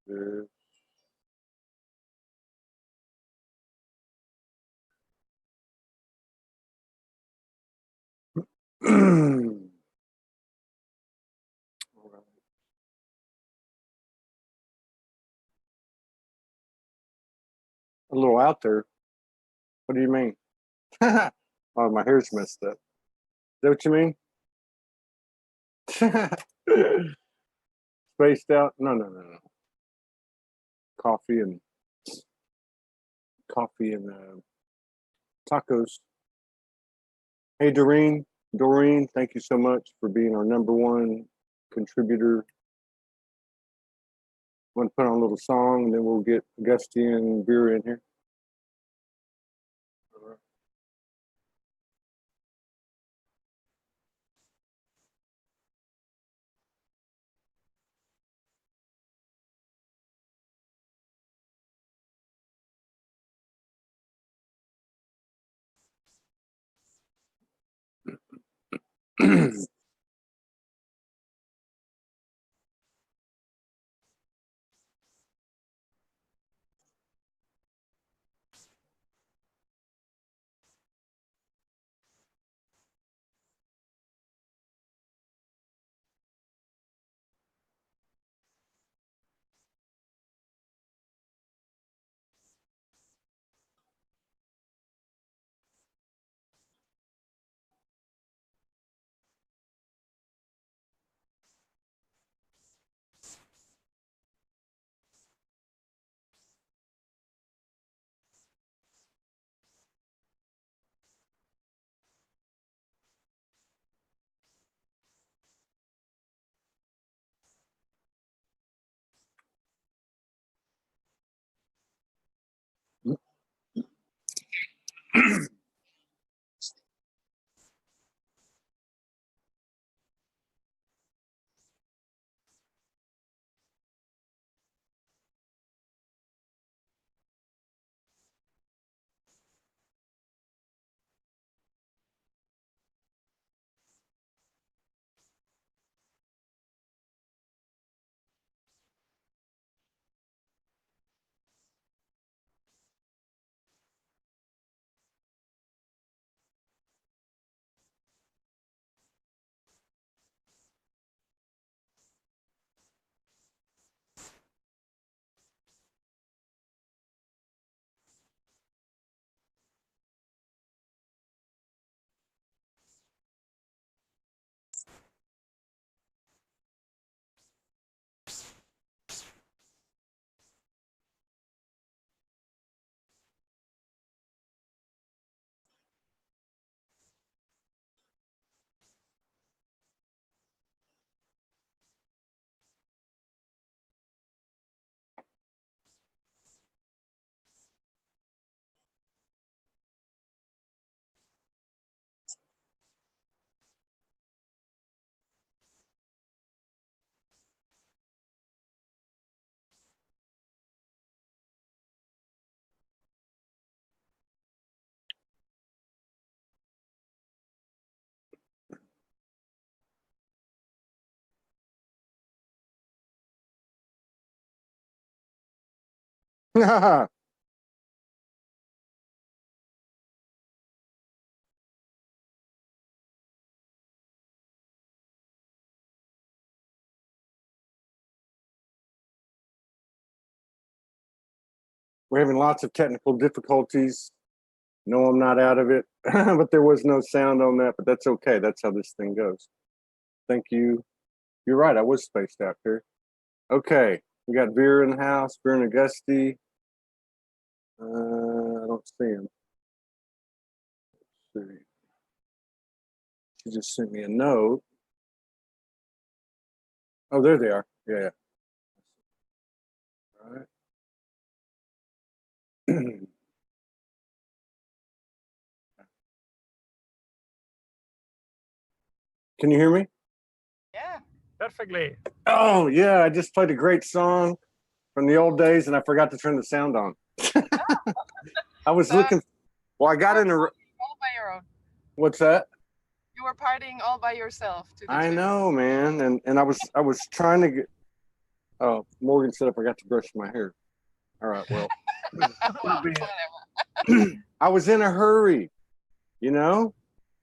this. A little out there. What do you mean? Oh, my hair's messed up. Is that what you mean? Spaced out? No, no, no, no. Coffee and tacos. Hey, Doreen, thank you so much for being our #1 contributor. I'm going to put on a little song, and then we'll get Agusti and Vera in here. We're having lots of technical difficulties. No, I'm not out of it, but there was no sound on that, but that's okay. That's how this thing goes. Thank you. You're right. I was spaced out here. Okay. We got Vera in the house, Vera and Agusti. I don't see him. Let's see. She just sent me a note. Oh, there they are. Yeah. All right. Can you hear me? Yeah, perfectly. Oh, yeah. I just played a great song from the old days, and I forgot to turn the sound on. I was looking. Well, I got in a. All by your own. What's that? You were partying all by yourself. I know, man, and I was trying to get. Oh, Morgan said I forgot to brush my hair. All right, well, Whatever. I was in a hurry, you know?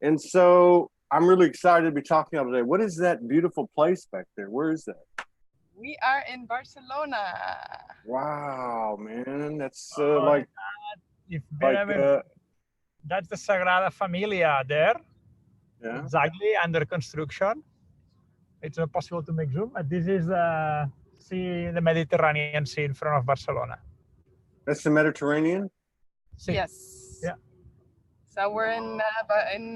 And so I'm really excited to be talking about today. What is that beautiful place back there? Where is that? We are in Barcelona. Wow, man. That's If like Vera, that's the Sagrada Familia there, yeah. exactly under construction. It's not possible to make zoom, but this is the Mediterranean Sea in front of Barcelona. That's the Mediterranean? See. Yes. Yeah. So we're in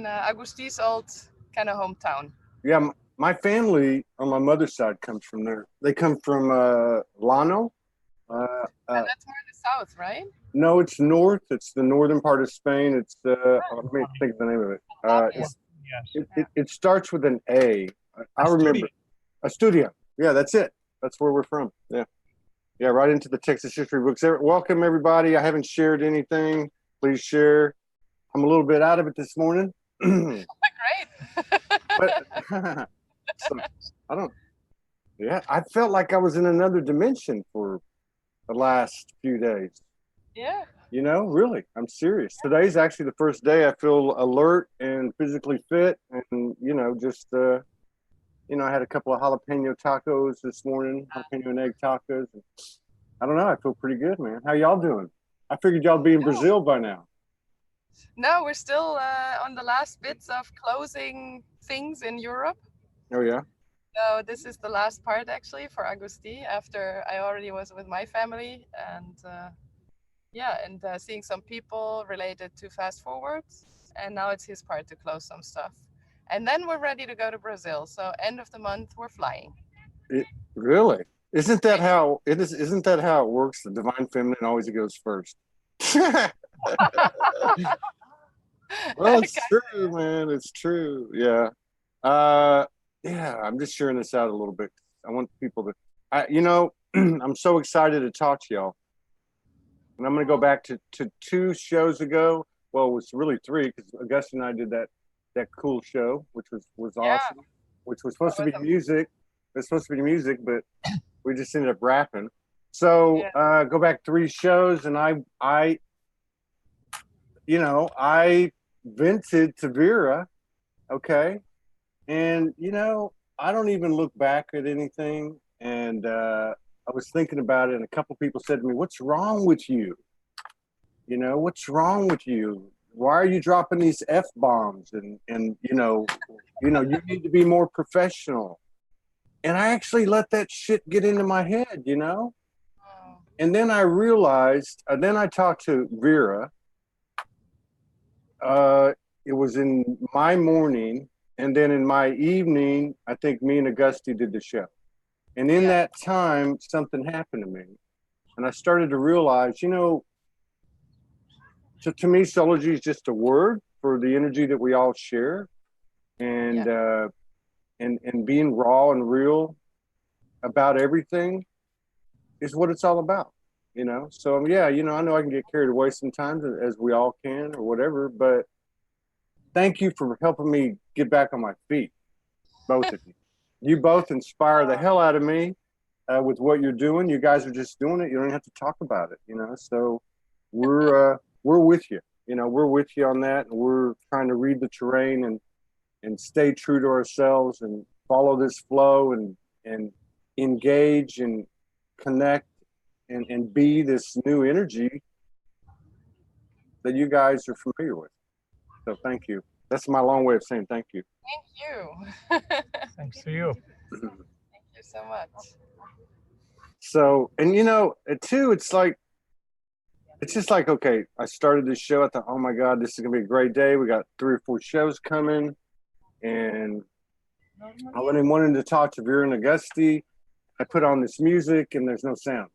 Agusti's old kind of hometown. Yeah, my family on my mother's side comes from there. They come from Lano. And that's more in the south, right? No, it's north. It's the northern part of Spain. It's let me think of the name of it. Yes. It starts with an A. I remember. Astudia. Yeah, that's it. That's where we're from. Yeah. Yeah, right into the Texas history books. Welcome, everybody. I haven't shared anything. Please share. I'm a little bit out of it this morning. Great. But so, I felt like I was in another dimension for the last few days. Yeah. You know, really, I'm serious. Today's actually the first day I feel alert and physically fit, and just I had a couple of jalapeno tacos this morning, jalapeno and egg tacos. And I don't know, I feel pretty good, man. How y'all doing? I figured y'all be in Brazil by now. No, we're still on the last bits of closing things in Europe. Oh yeah. So this is the last part actually for Agusti after I already was with my family and seeing some people related to Fast Forwards. And now it's his part to close some stuff. And then we're ready to go to Brazil. So end of the month, we're flying. Really? Isn't that how it is? Isn't that how it works? The divine feminine always goes first. Well, it's true, man. It's true. Yeah. I'm just sharing this out a little bit. I want people to, I'm so excited to talk to y'all. And I'm going to go back to 2 shows ago. Well, it was really 3 because Agusti and I did that cool show, which was awesome, which was supposed to be music. It's supposed to be music, but we just ended up rapping. So go back 3 shows, and I vented to Vera, okay? And, I don't even look back at anything. And I was thinking about it, and a couple people said to me, "What's wrong with you? What's wrong with you? Why are you dropping these F-bombs? And you need to be more professional." And I actually let that shit get into my head, And then I realized, then I talked to Vera. It was in my morning, and then in my evening, I think me and Agusti did the show. And in that time, something happened to me. And I started to realize, so to me, Soulogy is just a word for the energy that we all share. And and being raw and real about everything is what it's all about, So I know I can get carried away sometimes, as we all can or whatever, but thank you for helping me get back on my feet, both of you. You both inspire the hell out of me with what you're doing. You guys are just doing it. You don't have to talk about it, So we're with you. We're with you on that, and we're trying to read the terrain and stay true to ourselves and follow this flow and engage and connect and be this new energy that you guys are familiar with. So thank you. That's my long way of saying thank you. Thank you. Thanks to you. Thank you so much. So, and too, it's just like, okay, I started this show. I thought, oh my God, this is going to be a great day. We got 3 or 4 shows coming. And I went and wanted to talk to Vera and Agusti. I put on this music and there's no sound.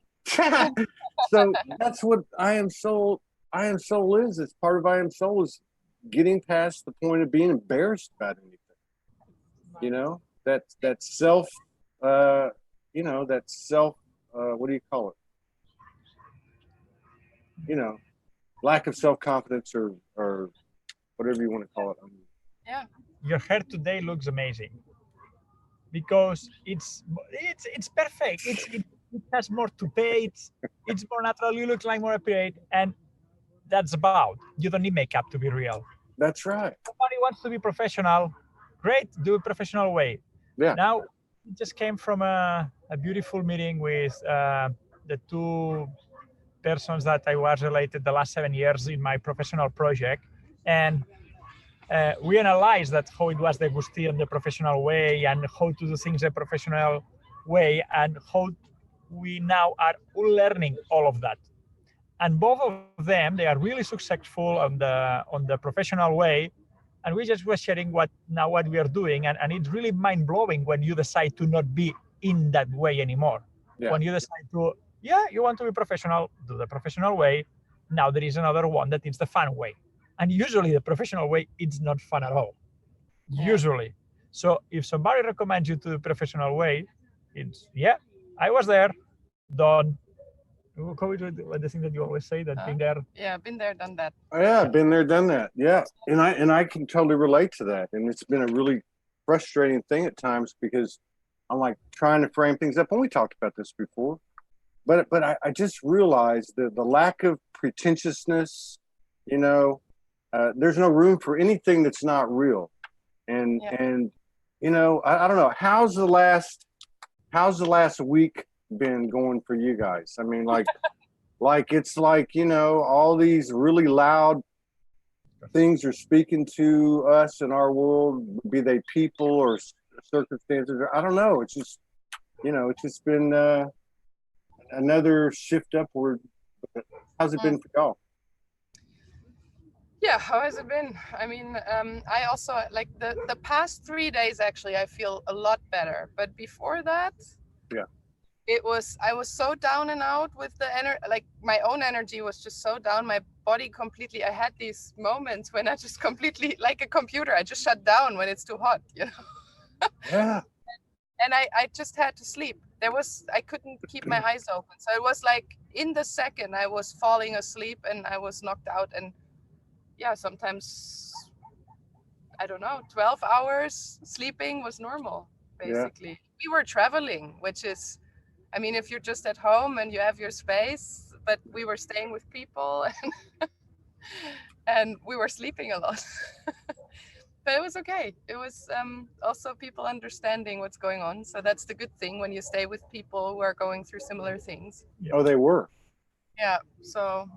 So that's what I Am Soul is. It's part of I Am Soul is getting past the point of being embarrassed about anything. That self, what do you call it? Lack of self-confidence or whatever you want to call it. Yeah. Your hair today looks amazing. because it's perfect. It has more to pay. It's more natural. You look like more appropriate, and that's about. You don't need makeup to be real. That's right. Somebody wants to be professional, great, do it professional way. Yeah. Now, we just came from a beautiful meeting with the two persons that I was related the last 7 years in my professional project. And we analyzed that how it was the Agusti and the professional way and how to do things the professional way and how we now are learning all of that. And both of them, they are really successful on the professional way. And we just were sharing what we are doing. And it's really mind blowing when you decide to not be in that way anymore. Yeah. When you decide to, you want to be professional, do the professional way. Now there is another one that is the fun way. And usually the professional way, it's not fun at all. Usually. So if somebody recommends you to the professional way, it's, I was there, done. The thing that you always say, that been there. Yeah, been there, done that. Yeah, been there, done that. Yeah, and I can totally relate to that. And it's been a really frustrating thing at times because I'm like trying to frame things up. And we talked about this before, but I just realized that the lack of pretentiousness, there's no room for anything that's not real. And I don't know, how's the last week been going for you guys? I mean, like it's like, all these really loud things are speaking to us in our world, be they people or circumstances, or I don't know. It's just, it's just been another shift upward. How's it been for y'all? Yeah, how has it been? I mean, I also like the past 3 days, actually, I feel a lot better. But before that, I was so down and out with the energy, like my own energy was just so down. My body completely, I had these moments when I just completely, like a computer, I just shut down when it's too hot, Yeah. And I just had to sleep. I couldn't keep my eyes open. So it was like in the second I was falling asleep and I was knocked out. And sometimes, I don't know, 12 hours sleeping was normal, basically. Yeah. We were traveling, which is, I mean, if you're just at home and you have your space, but we were staying with people and we were sleeping a lot. But it was okay. It was also people understanding what's going on. So that's the good thing when you stay with people who are going through similar things. Oh, they were? Yeah. So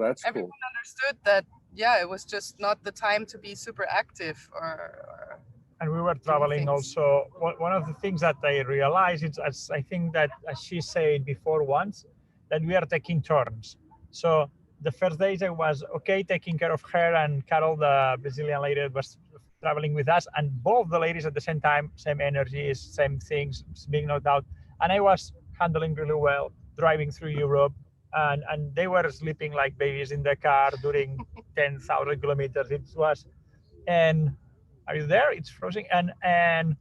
that's everyone cool. understood that, it was just not the time to be super active or and we were traveling also. One of the things that I realized is, as I think that as she said before once, that we are taking turns. So the first days I was taking care of her, and Carol, the Brazilian lady, was traveling with us, and both the ladies at the same time, same energies, same things, being knocked out. And I was handling really well, driving through Europe, and they were sleeping like babies in the car during 10,000 kilometers. It was, and are you there? It's frozen. And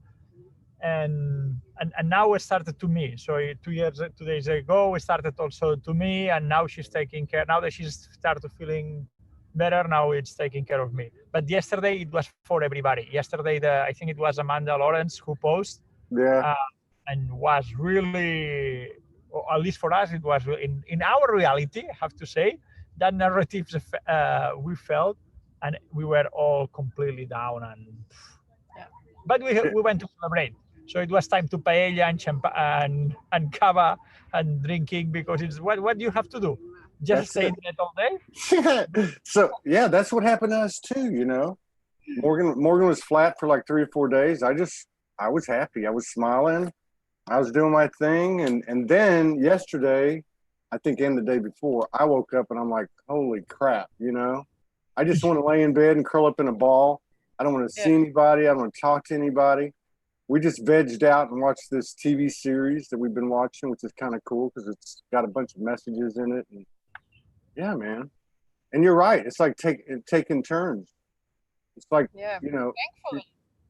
now it started to me. So 2 days ago, it started also to me, and now she's taking care. Now that she's started feeling better, now it's taking care of me. But yesterday it was for everybody. Yesterday, I think it was Amanda Lawrence who posted. Yeah. And was really, or at least for us, it was in our reality, I have to say, that narratives we felt, and we were all completely down. But we went to celebrate. So it was time to paella and champagne and cava and drinking, because it's what you have to do. Just stay in it all day. So that's what happened to us too. Morgan was flat for like 3 or 4 days. I was happy. I was smiling. I was doing my thing. And then yesterday, I think, and the day before, I woke up and I'm like, holy crap, I just want to lay in bed and curl up in a ball. I don't want to see anybody. I don't want to talk to anybody. We just vegged out and watched this TV series that we've been watching, which is kind of cool because it's got a bunch of messages in it. And yeah, man. And you're right. It's like taking turns. It's like,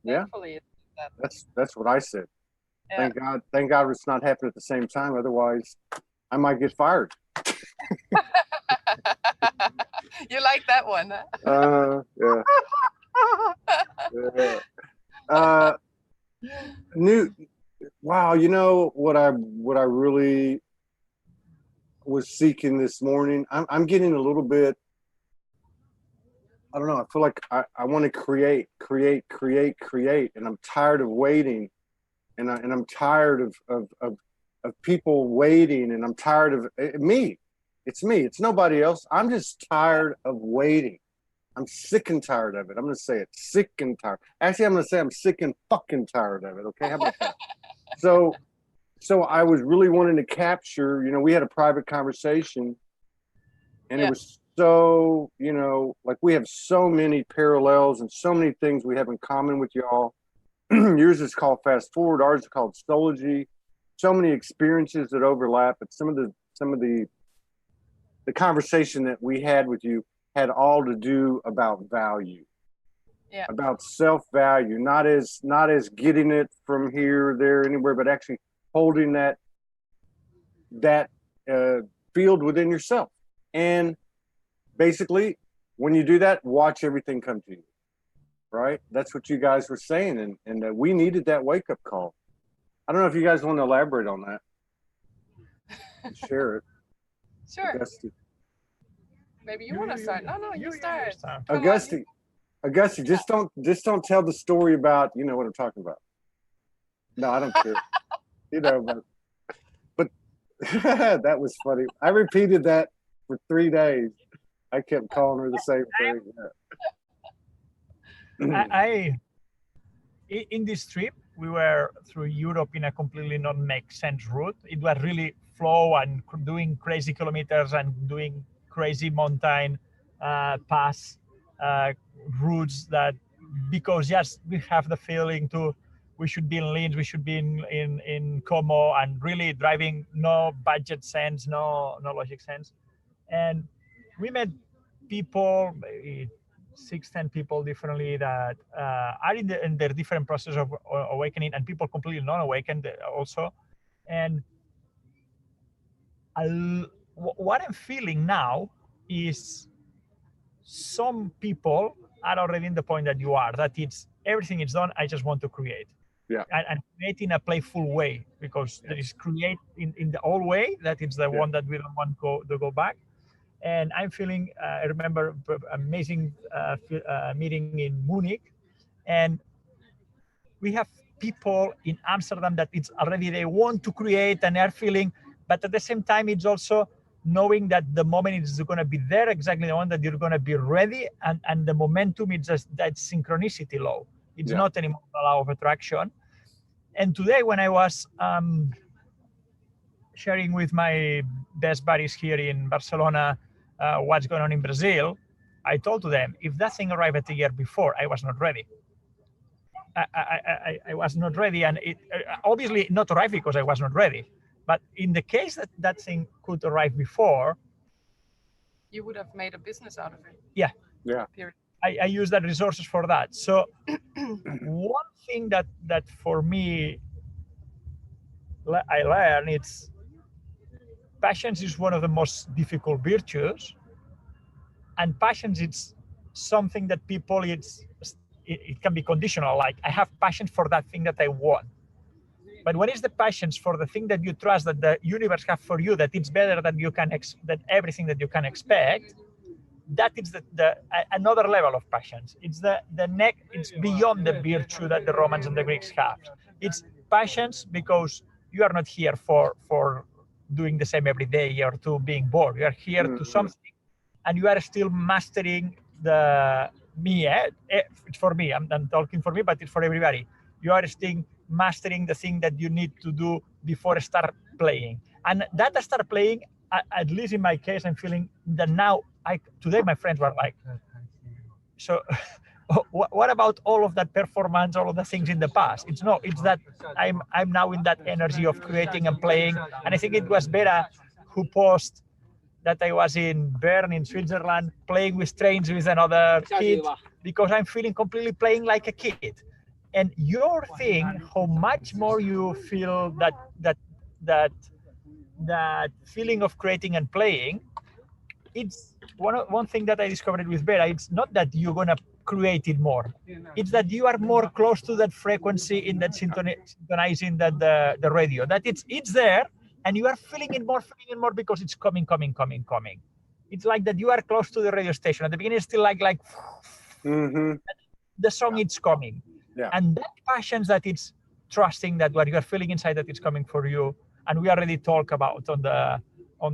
Thankfully, that's what I said. Yeah. Thank God it's not happening at the same time. Otherwise, I might get fired. You like that one, huh? Yeah. Wow, you know what I really was seeking this morning? I'm getting a little bit, I don't know, I feel like I want to create, and I'm tired of waiting, and I'm tired of people waiting, and I'm tired of me. It's me. It's nobody else. I'm just tired of waiting. I'm sick and tired of it. I'm going to say it. Sick and tired. Actually, I'm going to say I'm sick and fucking tired of it. Okay, how about that? So I was really wanting to capture, you know, we had a private conversation, and it was so, you know, like we have so many parallels and so many things we have in common with y'all. Yours is called Fast Forward. Ours is called Soulogy. So many experiences that overlap, but some of the conversation that we had with you had all to do about value, about self-value, not as getting it from here, there, anywhere, but actually holding that field within yourself. And basically, when you do that, watch everything come to you. Right? That's what you guys were saying, and we needed that wake-up call. I don't know if you guys want to elaborate on that. Share it. Sure. Agusti. Maybe you want to start. No, you start. Agusti, just don't tell the story about, you know what I'm talking about. No, I don't care. You know, but that was funny. I repeated that for 3 days. I kept calling her the same thing. In this trip, we were through Europe in a completely not make sense route. It was really flow and doing crazy kilometers and doing crazy mountain pass routes that, because yes, we have the feeling we should be in Linz, we should be in Como, and really driving no budget sense, no logic sense. And we met people, maybe 6-10 people differently that are in their different process of awakening, and people completely non-awakened also. And what I'm feeling now is some people are already in the point that you are, that it's everything is done, I just want to create. Yeah. And create in a playful way, because there is create in the old way, that it's the one that we don't want to go back. And I'm feeling, I remember amazing meeting in Munich, and we have people in Amsterdam that it's already, they want to create and they're feeling, but at the same time, it's also knowing that the moment is going to be there, exactly the one that you're going to be ready, and the momentum is just that synchronicity law. It's not anymore the law of attraction. And today, when I was sharing with my best buddies here in Barcelona what's going on in Brazil, I told to them, if that thing arrived a year before, I was not ready. I was not ready, and it obviously not arrived because I was not ready. But in the case that that thing could arrive before, you would have made a business out of it. Yeah. Period. I use that resources for that. So one thing that for me I learned, it's patience is one of the most difficult virtues, and patience it's something that people it can be conditional, like I have passion for that thing that I want. But what is the patience for the thing that you trust that the universe have for you, that it's better than you can that everything that you can expect? That is the another level of patience. It's it's beyond the virtue that the Romans and the Greeks have. It's patience because you are not here for doing the same every day or to being bored. You are here to something, and you are still mastering it's for me. I'm talking for me, but it's for everybody. You are still mastering the thing that you need to do before start playing. And that start playing, at least in my case, I'm feeling that now. Today my friends were like, so what about all of that performance, all of the things in the past? It's that I'm now in that energy of creating and playing. And I think it was Vera who posted that I was in Bern in Switzerland playing with trains with another kid, because I'm feeling completely playing like a kid. And your thing, how much more you feel that feeling of creating and playing, it's one thing that I discovered with Vera. It's not that you're gonna created more. It's that you are more close to that frequency in that synchronizing that the radio, that it's there and you are feeling it more because it's coming. It's like that you are close to the radio station. At the beginning, it's still like the song it's coming. Yeah. And that passion that it's trusting that what you are feeling inside that it's coming for you. And we already talked about on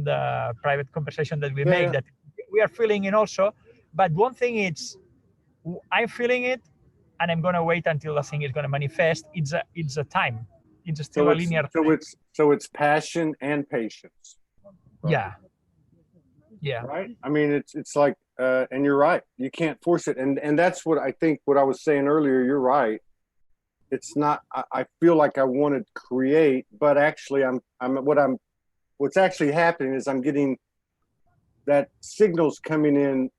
the private conversation that we make that we are feeling it also. But one thing is I'm feeling it and I'm gonna wait until the thing is gonna manifest. It's a time. It's still a linear time. So it's passion and patience. Yeah. Right. I mean, it's like, and you're right. You can't force it, and that's what I think. What I was saying earlier. You're right. It's not. I feel like I want to create, but actually, what's actually happening is I'm getting that signals coming in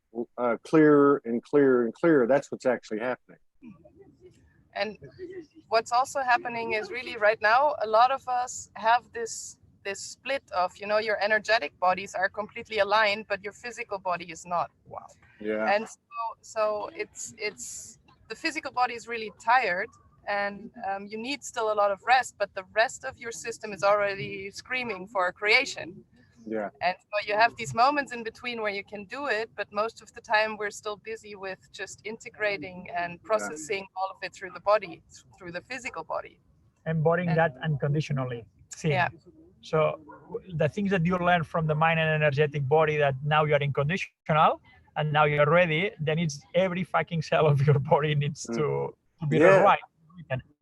clearer and clearer and clearer. That's what's actually happening. And what's also happening is really right now, a lot of us have this split of, your energetic bodies are completely aligned, but your physical body is not. Wow. Yeah. And so it's the physical body is really tired, and you need still a lot of rest, but the rest of your system is already screaming for creation. Yeah. And so you have these moments in between where you can do it, but most of the time we're still busy with just integrating and processing all of it through the body, through the physical body. Embodying that unconditionally. Yeah. So the things that you learn from the mind and energetic body, that now you are unconditional and now you're ready, then it's every fucking cell of your body needs to be right.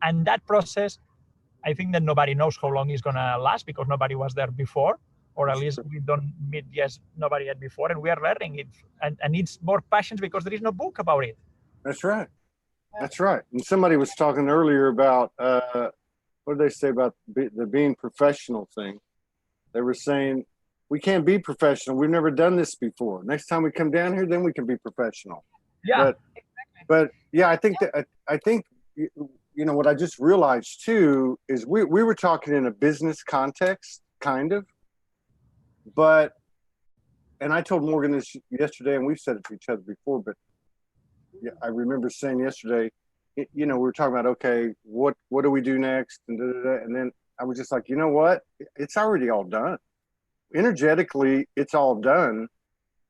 And that process, I think that nobody knows how long it's gonna last because nobody was there before, or at least we don't meet nobody yet before, and we are learning it. And it's more passion because there is no book about it. That's right. That's right. And somebody was talking earlier about what did they say about the being professional thing? They were saying we can't be professional. We've never done this before. Next time we come down here, then we can be professional. Yeah. But yeah, I think what I just realized too is we were talking in a business context, kind of. But, and I told Morgan this yesterday, and we've said it to each other before, but yeah, I remember saying yesterday, we were talking about, okay, what do we do next? And then I was just like, you know what? It's already all done. Energetically, it's all done.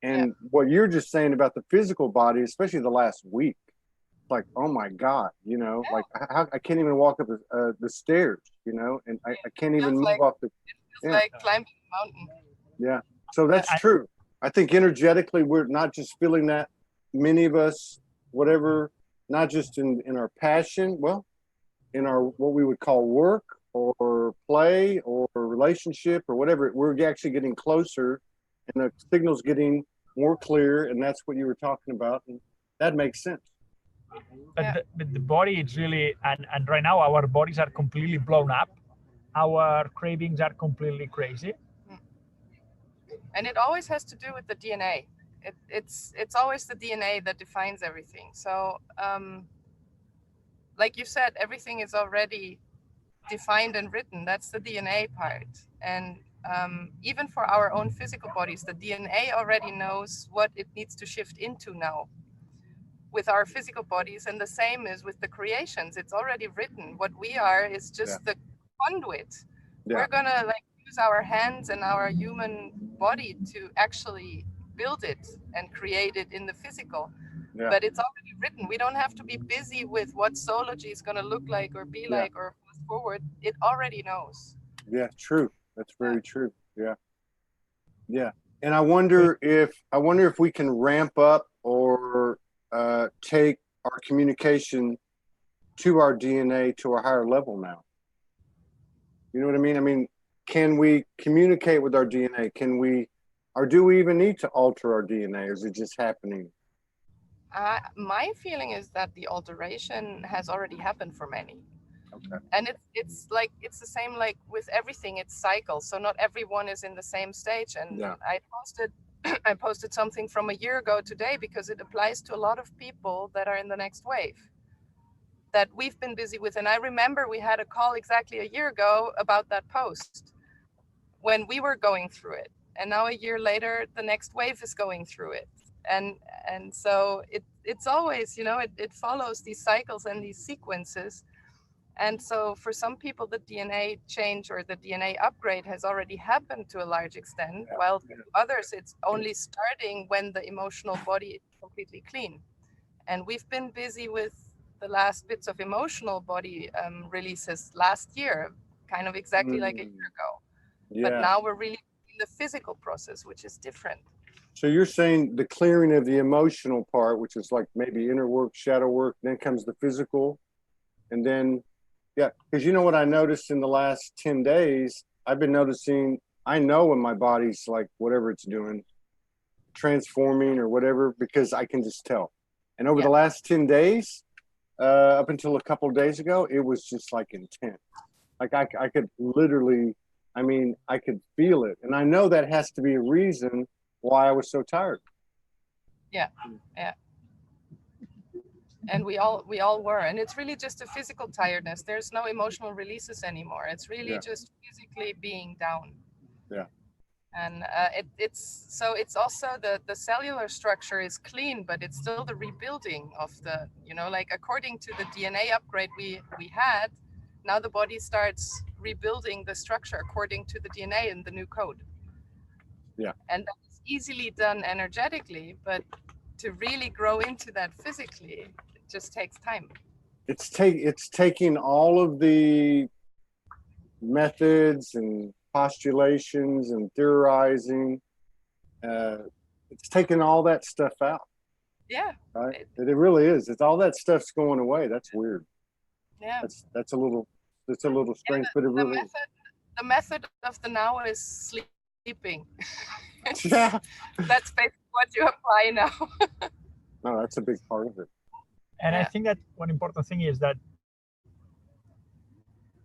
And what you're just saying about the physical body, especially the last week, like, oh my God, like I can't even walk up the stairs, and I can't even move off the. It's like climbing a mountain. Yeah. So that's true. I think energetically, we're not just feeling that, many of us, whatever, not just in our passion, well, in our what we would call work or play or relationship or whatever, we're actually getting closer and the signal's getting more clear, and that's what you were talking about, and that makes sense. But the body, it's really, and right now our bodies are completely blown up. Our cravings are completely crazy. And it always has to do with the DNA. It's always the DNA that defines everything. So, like you said, everything is already defined and written. That's the DNA part. And even for our own physical bodies, the DNA already knows what it needs to shift into now with our physical bodies. And the same is with the creations. It's already written. What we are is just the conduit. We're gonna use our hands and our human body to actually build it and create it in the physical. But it's already written. We don't have to be busy with what Soulogy is going to look like or be like or fast forward. It already knows. Yeah, true. That's very true. Yeah. And I wonder if we can ramp up or take our communication to our DNA to a higher level now. You know what I mean? I mean, can we communicate with our DNA? Can we, or do we even need to alter our DNA? Or is it just happening? My feeling is that the alteration has already happened for many. Okay. And it's the same like with everything, it's cycles. So not everyone is in the same stage. And I posted something from a year ago today because it applies to a lot of people that are in the next wave that we've been busy with. And I remember we had a call exactly a year ago about that post when we were going through it. And now a year later, the next wave is going through it. And so it's always, you know, it follows these cycles and these sequences. And so for some people, the DNA change or the DNA upgrade has already happened to a large extent, while for others, it's only starting when the emotional body is completely clean. And we've been busy with the last bits of emotional body releases last year, kind of exactly like a year ago. But now we're really in the physical process, which is different. So you're saying the clearing of the emotional part, which is like maybe inner work, shadow work, then comes the physical, and then, yeah, because you know what I noticed in the last 10 days, I've been noticing, I know when my body's like, whatever it's doing, transforming or whatever, because I can just tell. And over the last 10 days, up until a couple of days ago, it was just like intense. Like I could literally, I mean, I could feel it. And I know that has to be a reason why I was so tired. Yeah, yeah. And we all were. And it's really just a physical tiredness. There's no emotional releases anymore. It's really just physically being down. Yeah. And it's also the cellular structure is clean, but it's still the rebuilding of the, you know, like according to the DNA upgrade we had, now the body starts rebuilding the structure according to the DNA and the new code. Yeah. And that's easily done energetically, but to really grow into that physically, it just takes time. It's taking all of the methods and postulations and theorizing. It's taking all that stuff out. Yeah. Right. It really is. It's all that stuff's going away. That's weird. Yeah. That's a little strange, but it really is. The method of the now is sleeping. Yeah. That's basically what you apply now. No, that's a big part of it. And I think that one important thing is that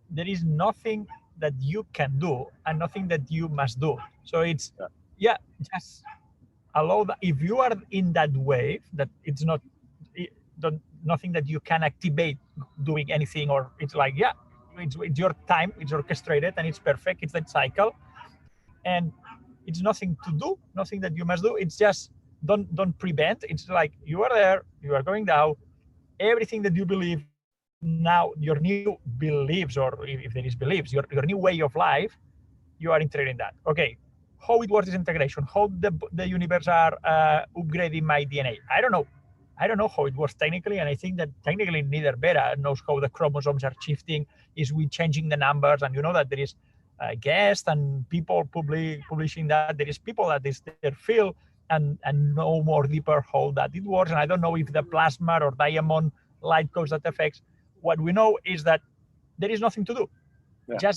there is nothing that you can do and nothing that you must do. So it's, just allow that. If you are in that wave, that it's not, nothing that you can activate doing anything, or it's like, it's your time, it's orchestrated and it's perfect. It's that cycle. And it's nothing to do, nothing that you must do. It's just don't prevent. It's like you are there, you are going down. Everything that you believe now, your new beliefs, or if there is beliefs, your new way of life, you are integrating that. Okay, how it works is integration. How the universe are upgrading my DNA. I don't know how it works technically, and I think that technically neither Vera knows how the chromosomes are shifting. Is we changing the numbers, and you know that there is guests and people publishing that there is people that is their field and know more deeper how that it works. And I don't know if the plasma or diamond light cause that affects. What we know is that there is nothing to do. Yeah.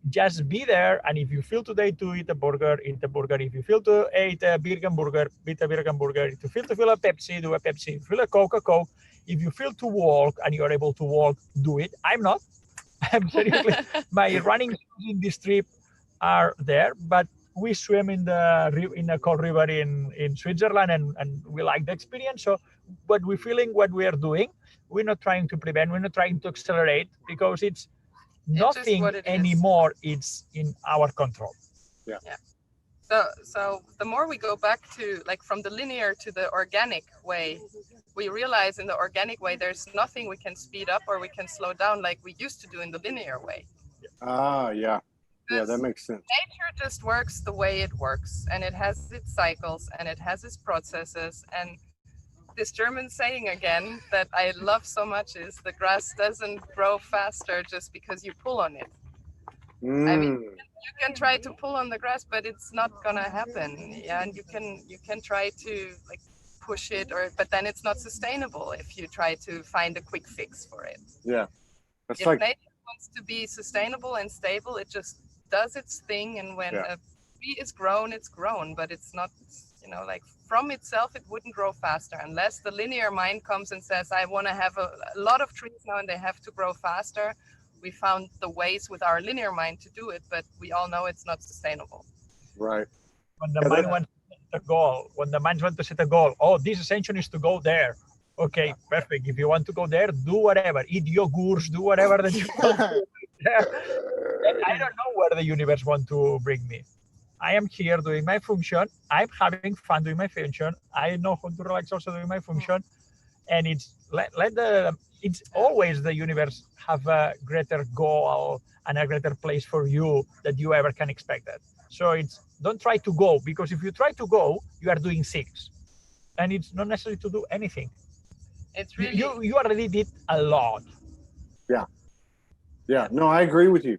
Just be there, and if you feel today to eat a burger, eat a burger. If you feel to eat a vegan burger, eat a vegan burger. If you feel to feel a Pepsi, do a Pepsi. If you feel a Coke, a Coke. If you feel to walk and you are able to walk, do it. I'm not. I'm seriously. My running in this trip are there, but we swim in the cold river in Switzerland, and we like the experience. So what we're feeling, what we are doing, we're not trying to prevent, we're not trying to accelerate, because it's nothing anymore. It's in our control. Yeah. So the more we go back to, like, from the linear to the organic way, we realize in the organic way there's nothing we can speed up or we can slow down like we used to do in the linear way. Yeah, that makes sense. Nature just works the way it works, and it has its cycles and it has its processes. And this German saying again that I love so much is, the grass doesn't grow faster just because you pull on it. I mean, you can try to pull on the grass, but it's not gonna happen. Yeah, and you can try to, like, push it, but then it's not sustainable if you try to find a quick fix for it. Yeah, if nature wants to be sustainable and stable, it just does its thing, and when a tree is grown, it's grown, but it's not, you know, like from itself, it wouldn't grow faster unless the linear mind comes and says, I want to have a lot of trees now and they have to grow faster. We found the ways with our linear mind to do it, but we all know it's not sustainable. Right. When the mind wants to set a goal, this ascension is to go there. Okay, perfect. If you want to go there, do whatever. Eat yogurts, do whatever that you want to do there. I don't know where the universe wants to bring me. I am here doing my function. I'm having fun doing my function. I know how to relax also doing my function. And it's it's always the universe have a greater goal and a greater place for you that you ever can expect it. So it's don't try to go, because if you try to go, you are doing six, and it's not necessary to do anything. It's really, You already did a lot. Yeah. No, I agree with you.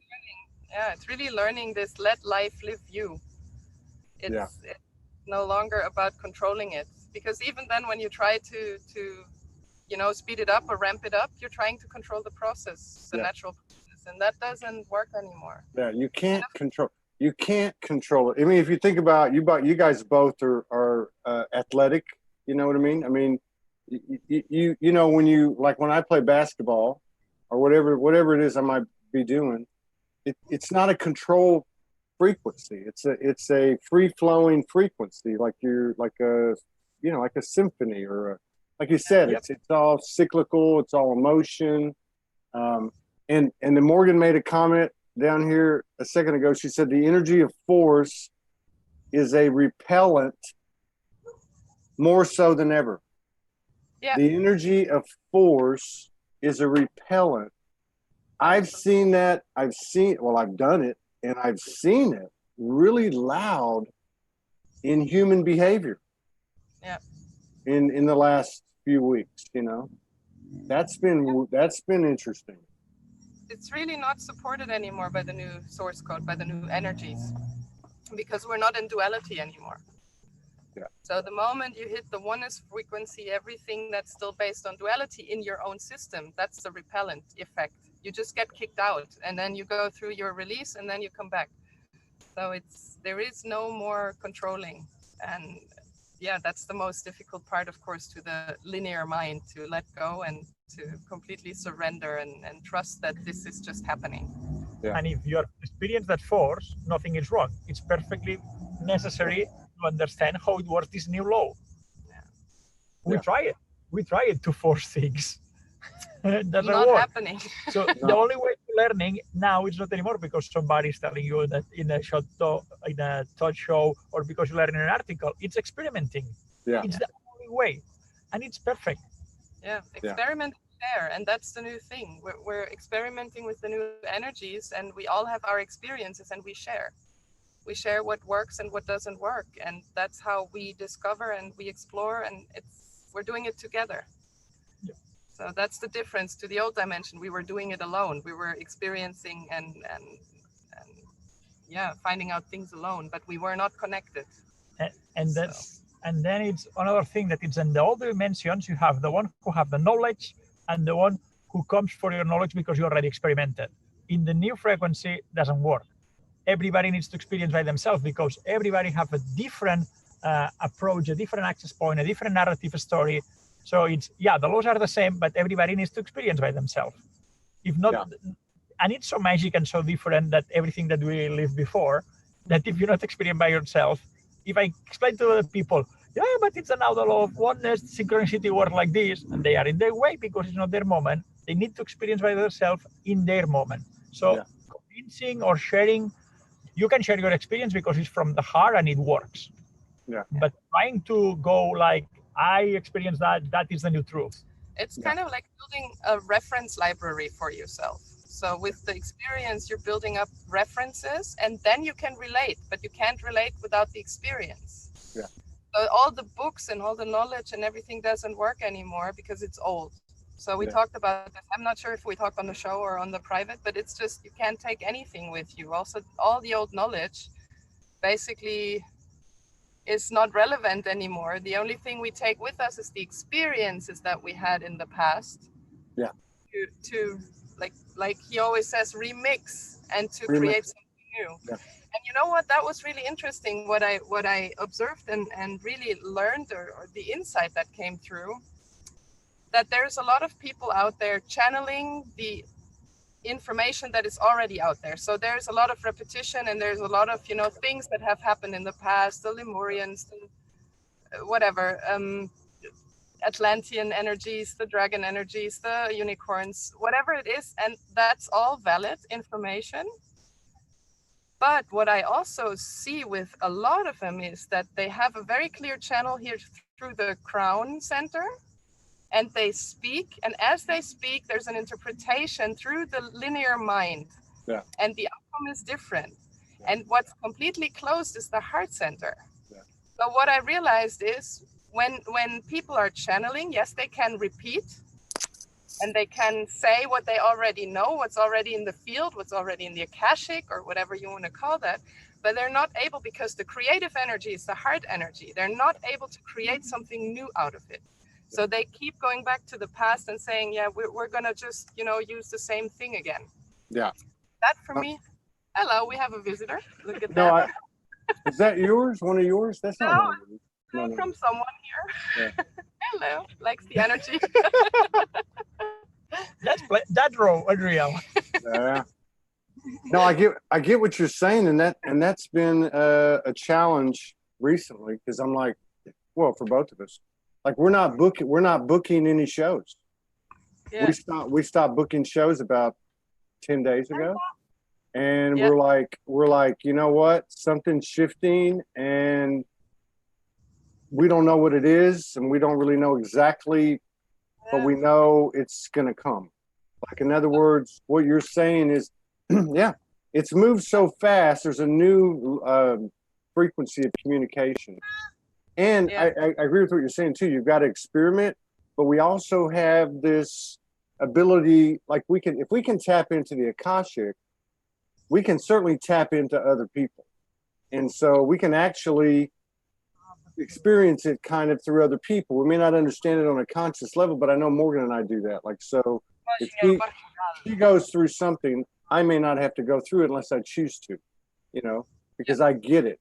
yeah, it's really learning this let life live you. It's no longer about controlling it, because even then when you try to speed it up or ramp it up, you're trying to control the process, the natural process, and that doesn't work anymore. Yeah, you can't control. You can't control it. I mean, if you think about you guys both are athletic. You know what I mean? I mean, you know when when I play basketball or whatever it is I might be doing, it's not a control frequency. It's a free flowing frequency, like you're like a like a symphony or like you said, it's all cyclical. It's all emotion. And then Morgan made a comment down here a second ago. She said the energy of force is a repellent more so than ever. Yeah. The energy of force is a repellent. I've seen that. I've done it, and I've seen it really loud in human behavior. Yeah. In the last few weeks, that's been interesting. It's really not supported anymore by the new source code, by the new energies, because we're not in duality anymore. Yeah. So the moment you hit the oneness frequency, everything that's still based on duality in your own system, that's the repellent effect. You just get kicked out, and then you go through your release, and then you come back. So there is no more controlling. And yeah, that's the most difficult part, of course, to the linear mind, to let go and to completely surrender and trust that this is just happening. Yeah. And if you experience that force, nothing is wrong. It's perfectly necessary to understand how it works, this new law. Yeah. We try it to force things. It doesn't Not work. happening. So the only way to learning now is not anymore because somebody's telling you that in a talk show, or because you learn in an article. It's experimenting. Yeah. It's the only way, and it's perfect. Yeah, experiment there, and that's the new thing. We're experimenting with the new energies, and we all have our experiences, and we share. We share what works and what doesn't work, and that's how we discover and we explore, and we're doing it together. So that's the difference to the old dimension. We were doing it alone. We were experiencing and finding out things alone, but we were not connected. And then it's another thing that it's in the old dimensions. You have the one who have the knowledge and the one who comes for your knowledge because you already experimented. In the new frequency, doesn't work. Everybody needs to experience by themselves because everybody have a different approach, a different access point, a different narrative story. So it's, the laws are the same, but everybody needs to experience by themselves. If not, and it's so magic and so different that everything that we lived before, that if you're not experiencing by yourself, if I explain to the people, but it's another law of oneness, synchronicity works like this, and they are in their way because it's not their moment. They need to experience by themselves in their moment. So convincing or sharing, you can share your experience because it's from the heart and it works. Yeah. But trying to go like, I experienced that is the new truth. It's kind of like building a reference library for yourself. So with the experience, you're building up references, and then you can relate, but you can't relate without the experience. Yeah. So all the books and all the knowledge and everything doesn't work anymore because it's old. So we talked about this. I'm not sure if we talk on the show or on the private, but it's just, you can't take anything with you. Also, all the old knowledge basically is not relevant anymore. The only thing we take with us is the experiences that we had in the past. Yeah. To like he always says, remix and to create something new. Yeah. And you know what? That was really interesting. What I observed and really learned, or the insight that came through, that there's a lot of people out there channeling the information that is already out there. So there's a lot of repetition, and there's a lot of things that have happened in the past, the Lemurians, whatever, Atlantean energies, the dragon energies, the unicorns, whatever it is, and that's all valid information. But what I also see with a lot of them is that they have a very clear channel here through the crown center, and they speak. And as they speak, there's an interpretation through the linear mind. Yeah. And the outcome is different. And what's completely closed is the heart center. Yeah. So what I realized is when people are channeling, yes, they can repeat and they can say what they already know, what's already in the field, what's already in the Akashic or whatever you want to call that. But they're not able, because the creative energy is the heart energy. They're not able to create something new out of it. So they keep going back to the past and saying, yeah, we're going to just, use the same thing again. Yeah. That for me, hello, we have a visitor. Look at No, that. is that yours? One of yours? That's not one of yours. No. From someone here. Yeah. Hello, likes the energy. That's raw and real. Yeah. No, I get what you're saying, and that's been a challenge recently, because I'm like, well, for both of us, like we're not booking any shows. Yeah. We stopped booking shows about 10 days ago, and Yeah. we're like, you know what, something's shifting, and we don't know what it is, and we don't really know exactly, but we know it's gonna come. Like, in other words, what you're saying is, yeah, it's moved so fast. There's a new frequency of communication. And Yeah. I agree with what you're saying too. You've got to experiment, but we also have this ability, like if we can tap into the Akashic, we can certainly tap into other people. And so we can actually experience it kind of through other people. We may not understand it on a conscious level, but I know Morgan and I do that. Like, so if she goes through something, I may not have to go through it unless I choose to, because I get it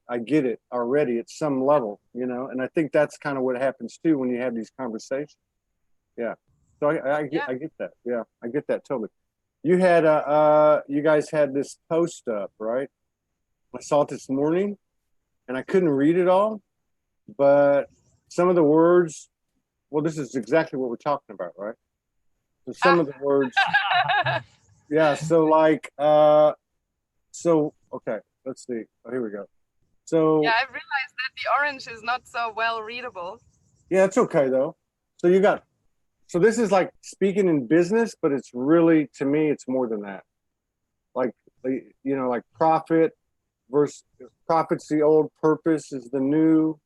already at some level, and I think that's kind of what happens too when you have these conversations. Yeah. So I get that. Yeah, I get that totally. You had you guys had this post up, right? I saw it this morning and I couldn't read it all, but some of the words, well, this is exactly what we're talking about, right? So some of the words, yeah. So like, okay, let's see. Oh, here we go. So yeah, I realized that the orange is not so well readable. Yeah, it's okay though. So this is like speaking in business, but it's really, to me, it's more than that. Like, like profit versus profit's the old, purpose is the new,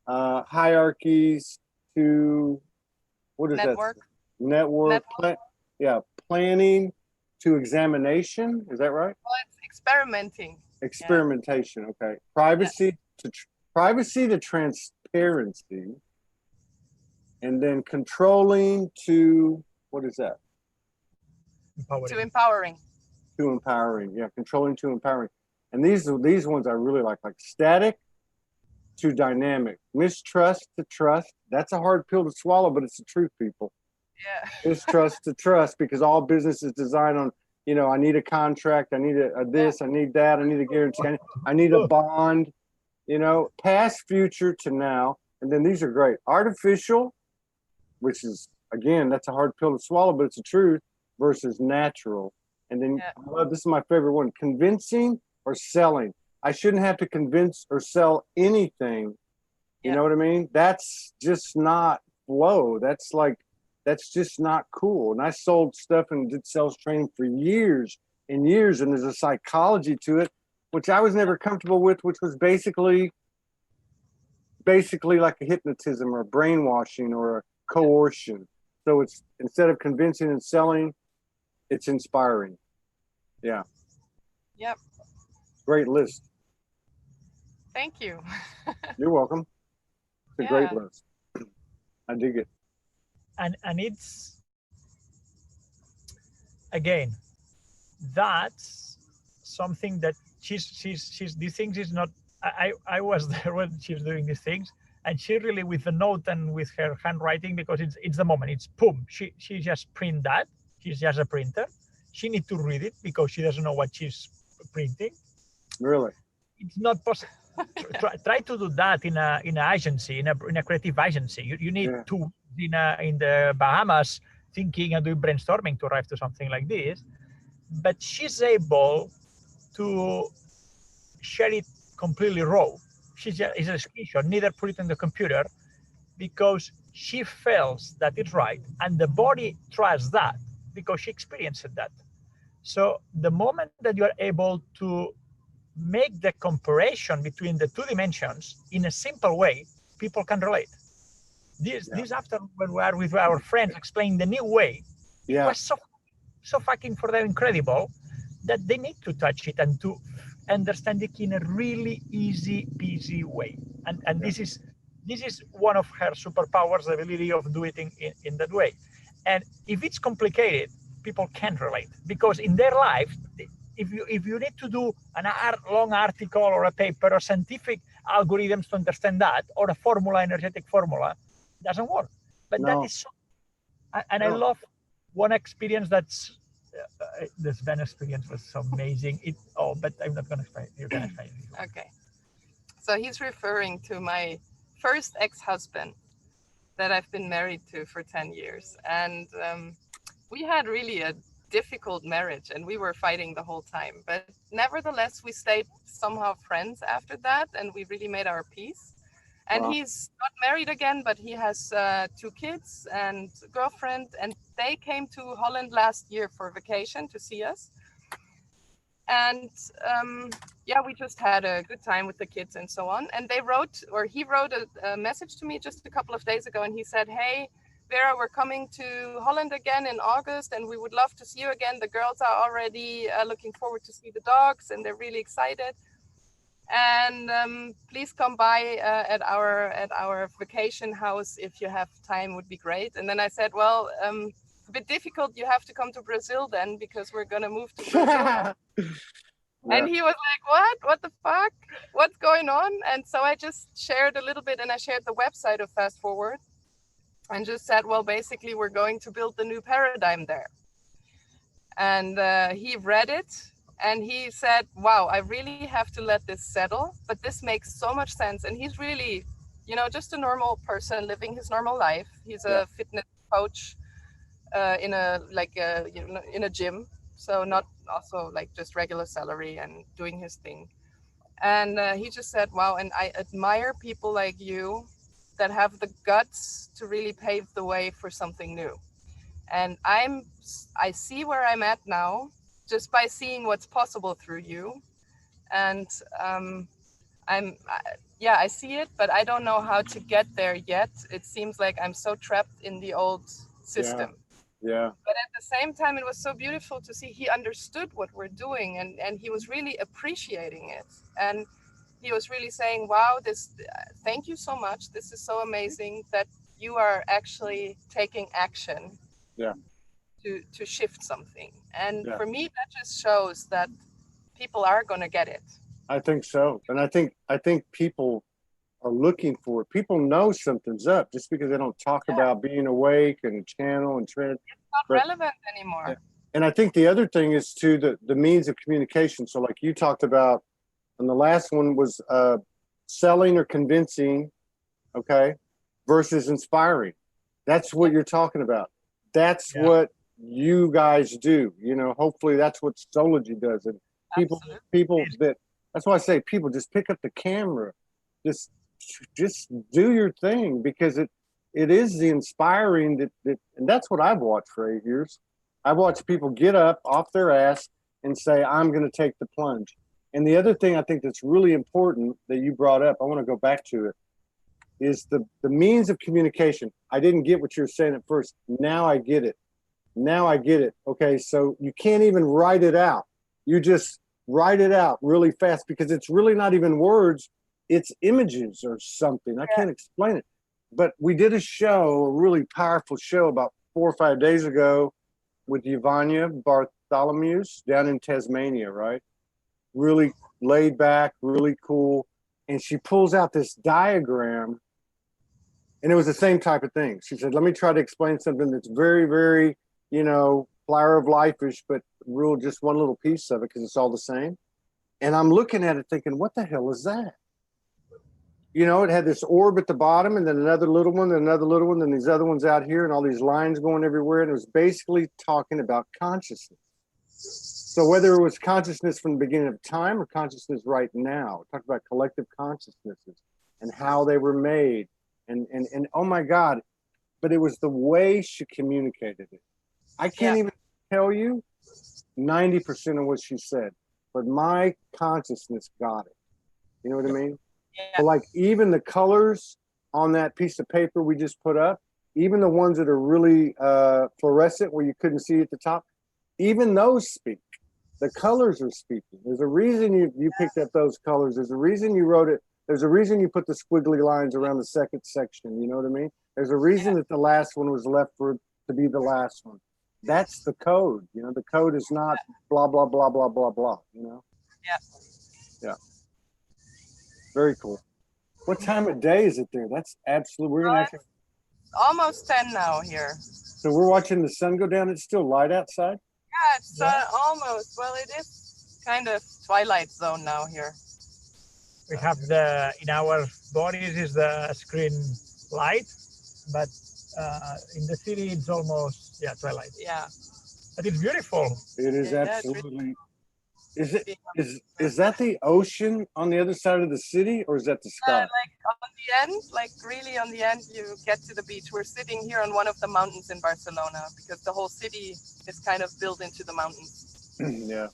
hierarchies to, what is Network. that? Network. Planning to examination. Is that right? Well, it's experimenting. Experimentation. Okay. Privacy to transparency. And then controlling to, what is that? To empowering. To empowering, yeah, controlling to empowering. And these ones I really like static to dynamic, mistrust to trust. That's a hard pill to swallow, but it's the truth, people. Yeah. Mistrust to trust, because all business is designed on, I need a contract, I need a this, I need that, I need a guarantee, I need a bond, past, future to now. And then these are great. Artificial, which is, again, that's a hard pill to swallow, but it's the truth, versus natural. And then this is my favorite one, convincing or selling. I shouldn't have to convince or sell anything. You know what I mean? That's just not flow. That's just not cool. And I sold stuff and did sales training for years and years. And there's a psychology to it, which I was never comfortable with, which was basically like a hypnotism or a brainwashing or a coercion. So it's, instead of convincing and selling, it's inspiring. Yeah. Yep. Great list. Thank you. You're welcome. It's a great list. I dig it. And it's, again, that's something that she's these things is not, I was there when she was doing these things, and she really, with the note and with her handwriting, because it's the moment, it's boom, she just print that. She's just a printer. She needs to read it because she doesn't know what she's printing. Really? It's not possible. Try to do that in an agency, in a creative agency. You need to in the Bahamas thinking and doing brainstorming to arrive to something like this. But she's able to share it completely raw. It's a screenshot, neither put it on the computer, because she feels that it's right, and the body trusts that because she experienced that. So the moment that you are able to make the comparison between the two dimensions in a simple way, people can relate. This afternoon, when we are with our friends explaining the new way, it was so fucking for them incredible that they need to touch it and to understand it in a really easy peasy way. And this is one of her superpowers, the ability of doing it in that way. And if it's complicated, people can't relate, because in their life, if you need to do long article or a paper or scientific algorithms to understand that, or a formula, energetic formula, it doesn't work. But that is so, and I love one experience that's this Sven experience was so amazing. But I'm not going to explain. You can explain it. Okay. So he's referring to my first ex-husband that I've been married to for 10 years. And we had really a difficult marriage, and we were fighting the whole time. But nevertheless, we stayed somehow friends after that, and we really made our peace. And he's not married again, but he has 2 kids and a girlfriend, and they came to Holland last year for vacation to see us. And we just had a good time with the kids and so on. And he wrote a message to me just a couple of days ago, and he said, "Hey, Vera, we're coming to Holland again in August, and we would love to see you again. The girls are already looking forward to see the dogs, and they're really excited. And please come by at our vacation house if you have time, would be great." And then I said, "Well, a bit difficult. You have to come to Brazil then, because we're gonna move to Brazil." And he was like, "What the fuck? What's going on?" And so I just shared a little bit, and I shared the website of Fast Forward, and just said, well, basically, we're going to build the new paradigm there. And he read it, and he said, "Wow, I really have to let this settle, but this makes so much sense." And he's really, just a normal person living his normal life. He's a fitness coach in a gym, so not also like just regular salary and doing his thing. And he just said, "Wow, and I admire people like you that have the guts to really pave the way for something new. And I see where I'm at now just by seeing what's possible through you. And I see it, but I don't know how to get there yet. It seems like I'm so trapped in the old system." Yeah. But at the same time, it was so beautiful to see he understood what we're doing, and he was really appreciating it. And he was really saying, "Wow, thank you so much. This is so amazing that you are actually taking action to shift something." And for me, that just shows that people are going to get it. I think so. And I think people are looking for it. People know something's up just because they don't talk about being awake and channel and trend. It's not relevant anymore. Yeah. And I think the other thing is too, the means of communication. So like you talked about, and the last one was selling or convincing, okay, versus inspiring. That's what you're talking about. That's what you guys do. Hopefully that's what Soulogy does. And people that's why I say people just pick up the camera, just do your thing, because it is the inspiring that and that's what I've watched for 8 years. I've watched people get up off their ass and say, "I'm going to take the plunge." And the other thing I think that's really important that you brought up, I want to go back to it, is the means of communication. I didn't get what you were saying at first. Now I get it. Okay, so you can't even write it out. You just write it out really fast, because it's really not even words. It's images or something. I can't explain it. But we did a really powerful show about 4 or 5 days ago with Yvonne Bartholomew's down in Tasmania, right? Really laid back, really cool. And she pulls out this diagram, and it was the same type of thing. She said, "Let me try to explain something that's very, very, flower of life-ish, but real, just one little piece of it, because it's all the same." And I'm looking at it thinking, what the hell is that? It had this orb at the bottom, and then another little one, and another little one, and these other ones out here, and all these lines going everywhere. And it was basically talking about consciousness. So whether it was consciousness from the beginning of time or consciousness right now, talk about collective consciousnesses and how they were made. And oh my God, but it was the way she communicated it. I can't even tell you 90% of what she said, but my consciousness got it. You know what I mean? Yeah. So like even the colors on that piece of paper we just put up, even the ones that are really fluorescent where you couldn't see at the top, even those speak. The colors are speaking. There's a reason you picked up those colors. There's a reason you wrote it. There's a reason you put the squiggly lines around the second section. You know what I mean? There's a reason that the last one was left for to be the last one. That's the code. You know, the code is not blah, blah, blah, blah, blah, blah, you know? Yeah. Yeah. Very cool. What time of day is it there? That's absolutely, we're going to actually. Almost 10 now here. So we're watching the sun go down. It's still light outside? Yeah, it's almost. Well, it is kind of twilight zone now here. We have in our bodies is the screen light, but in the city it's almost twilight. Yeah. But it's beautiful. It is Yeah, absolutely. Is that the ocean on the other side of the city, or is that the sky? Like on the end, like really on the end, you get to the beach. We're sitting here on one of the mountains in Barcelona because the whole city is kind of built into the mountains. Yeah.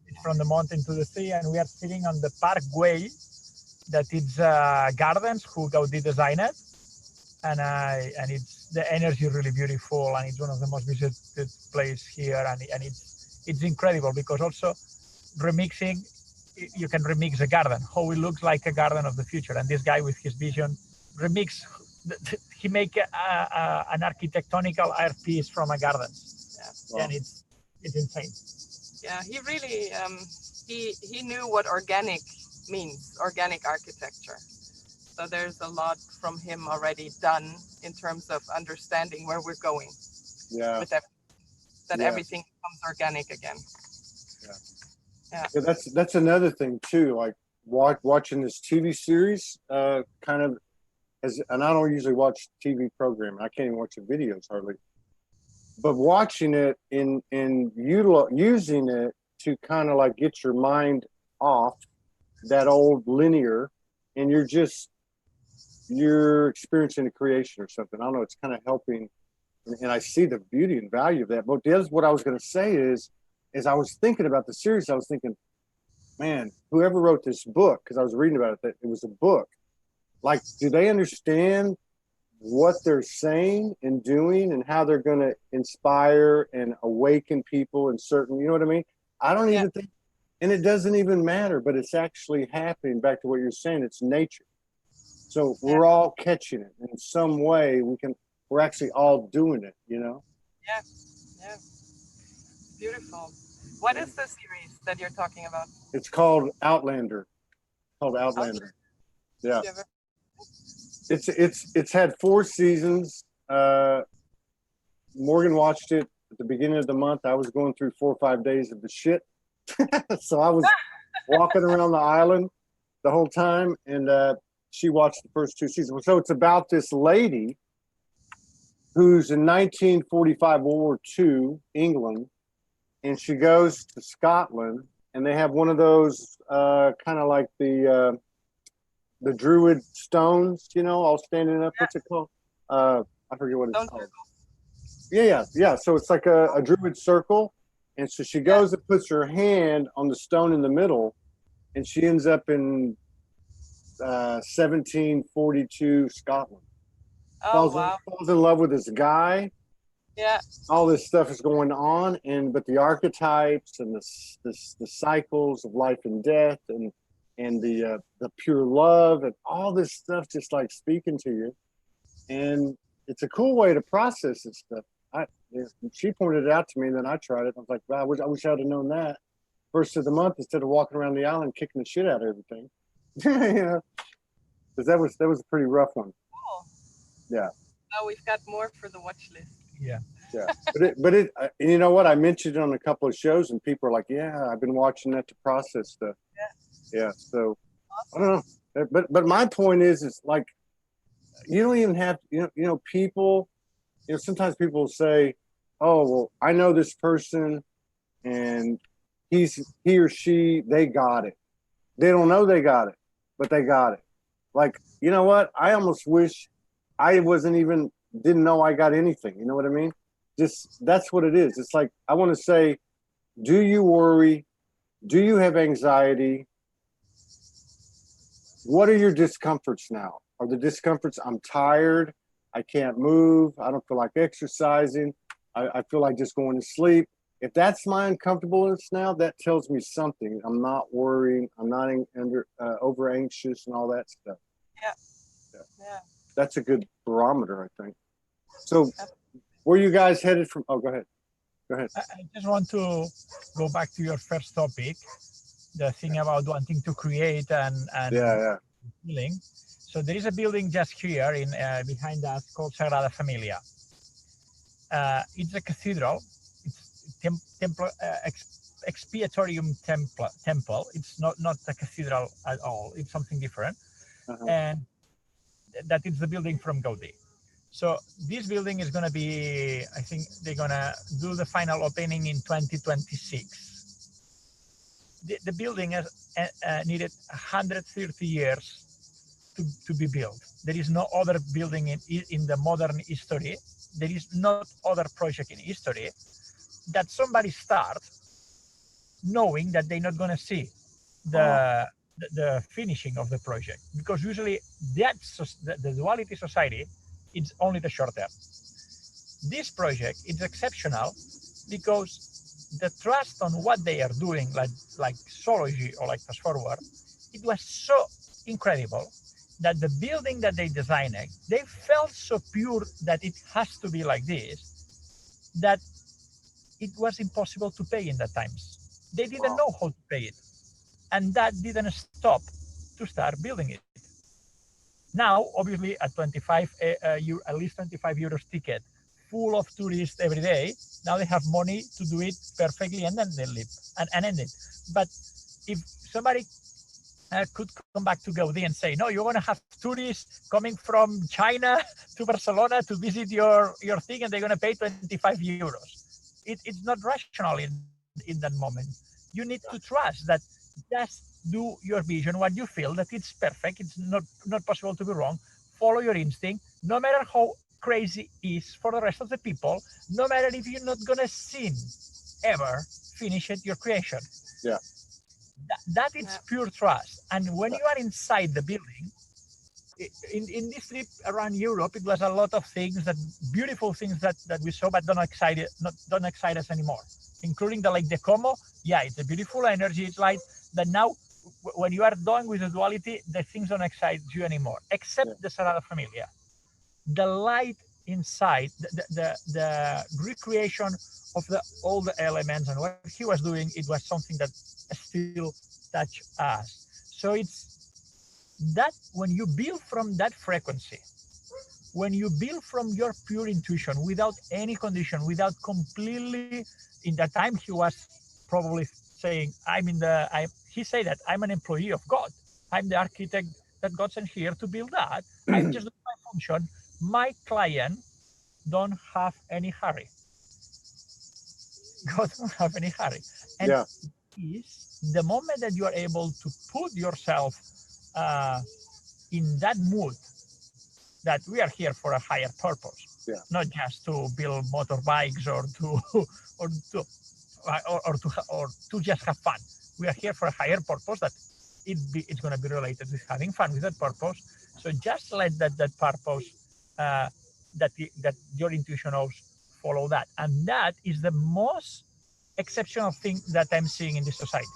It's from the mountain to the sea, and we are sitting on the parkway that is gardens who Gaudí designed it, and it's the energy is really beautiful, and it's one of the most visited places here, and it's incredible because also remixing, you can remix a garden, how it looks like a garden of the future, and this guy with his vision he make an architectonical art piece from a garden. Yeah. And it's insane. Yeah, he really he knew what organic means, organic architecture. So there's a lot from him already done in terms of understanding where we're going. Yeah. With that everything becomes organic again. Yeah, that's another thing too. Like watching this TV series, kind of and I don't usually watch TV programming. I can't even watch the videos hardly. But watching it in using it to kind of like get your mind off that old linear, and you're experiencing a creation or something. I don't know. It's kind of helping, and I see the beauty and value of that. But what I was going to say is I was thinking about the series, I was thinking, man, whoever wrote this book, because I was reading about it, that it was a book. Like, do they understand what they're saying and doing and how they're going to inspire and awaken people in certain, you know what I mean? I don't even think, and it doesn't even matter, but it's actually happening. Back to what you're saying, it's nature. So we're all catching it in some way. We're actually all doing it, you know? Yeah, yeah. Beautiful. What is the series that you're talking about? It's called Outlander. Yeah. It's had 4 seasons. Morgan watched it at the beginning of the month. I was going through 4 or 5 days of the shit. So I was walking around the island the whole time, and she watched the first 2 seasons. So it's about this lady who's in 1945 World War II, England, and she goes to Scotland, and they have one of those kind of like the Druid stones, you know, all standing up. What's it called? I forget what it's called. Yeah. So it's like a Druid circle, and so she goes and puts her hand on the stone in the middle, and she ends up in 1742 Scotland. Oh, wow. Falls in love with this guy. Yeah. All this stuff is going on, but the archetypes and the cycles of life and death and the pure love and all this stuff just like speaking to you, and it's a cool way to process this stuff. She pointed it out to me, and then I tried it. I was like, wow, I wish I'd have known that first of the month instead of walking around the island kicking the shit out of everything. You know, because that was a pretty rough one. Cool. Yeah. Now we've got more for the watch list. Yeah. But you know what? I mentioned it on a couple of shows, and people are like, "Yeah, I've been watching that to process stuff." Yeah. So awesome. I don't know, but my point is like, you don't even have people. You know, sometimes people say, "Oh, well, I know this person, and he or she, they got it. They don't know they got it, but they got it." Like, you know what? I almost wish I wasn't even didn't know I got anything. You know what I mean? Just that's what it is. It's like I want to say, do you worry? Do you have anxiety? What are your discomforts now? Are the discomforts, I'm tired, I can't move, I don't feel like exercising, I feel like just going to sleep. If that's my uncomfortableness now, that tells me something. I'm not worrying, I'm not over anxious and all that stuff. Yeah. That's a good barometer, I think. So where you guys headed from? Oh, go ahead. Go ahead. I just want to go back to your first topic, the thing about wanting to create and healing. So there is a building just here in behind us called Sagrada Familia. It's a cathedral. It's temple, expiatorium temple. It's not a cathedral at all. It's something different. And that is the building from Gaudi. So this building is going to be, I think they're going to do the final opening in 2026. The building has needed 130 years to be built. There is no other building in the modern history. There is not other project in history that somebody starts knowing that they're not going to see the finishing of the project, because usually the duality society, it's only the short term. This project is exceptional because the trust on what they are doing, like Soulogy or like Fast Forward, it was so incredible that the building that they designed, they felt so pure that it has to be like this, that it was impossible to pay in that times. They didn't know how to pay it. And that didn't stop to start building it. Now, obviously, at 25, at least 25 euros ticket, full of tourists every day, now they have money to do it perfectly, and then they leave and end it. But if somebody could come back to Gaudi and say, no, you're going to have tourists coming from China to Barcelona to visit your thing, and they're going to pay 25 euros. It's not rational in that moment. You need to trust that just do your vision, what you feel, that it's perfect, it's not possible to be wrong. Follow your instinct, no matter how crazy it is for the rest of the people, no matter if you're not going to see ever finish it, your creation. Yeah. That is pure trust. And when you are inside the building, in this trip around Europe, it was a lot of things, beautiful things that we saw, but don't excite us anymore, including the Lake de Como. Yeah, it's a beautiful energy. It's like that now, when you are done with the duality, the things don't excite you anymore, except the Sagrada Familia. The light inside, the recreation of all the elements and what he was doing, it was something that still touched us. So it's that when you build from that frequency, when you build from your pure intuition, without any condition, without completely, in that time he was probably saying, he said that I'm an employee of God. I'm the architect that God sent here to build that. I'm just doing my function. My client don't have any hurry. God don't have any hurry. And is the moment that you are able to put yourself in that mood, that we are here for a higher purpose, not just to build motorbikes or to just have fun. We are here for a higher purpose that it's going to be related with having fun with that purpose. So just let that purpose that your intuition knows, follow that, and that is the most exceptional thing that I'm seeing in this society.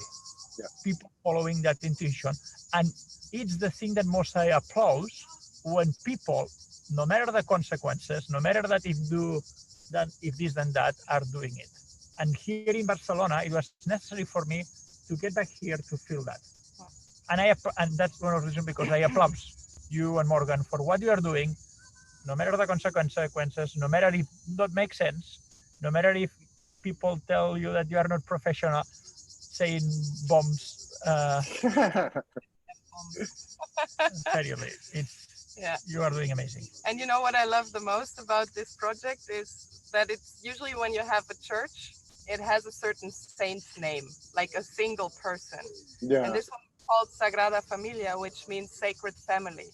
People following that intuition, and it's the thing that most I applaud, when people, no matter the consequences, no matter that if this and that, are doing it. And here in Barcelona, it was necessary for me to get back here to feel that. And that's one of the reasons because I applaud you and Morgan for what you are doing, no matter the consequences, no matter if that makes sense, no matter if people tell you that you are not professional, saying bombs. Seriously, you are doing amazing. And you know what I love the most about this project is that it's usually when you have a church, it has a certain saint's name, like a single person. And this one is called Sagrada Familia, which means sacred family.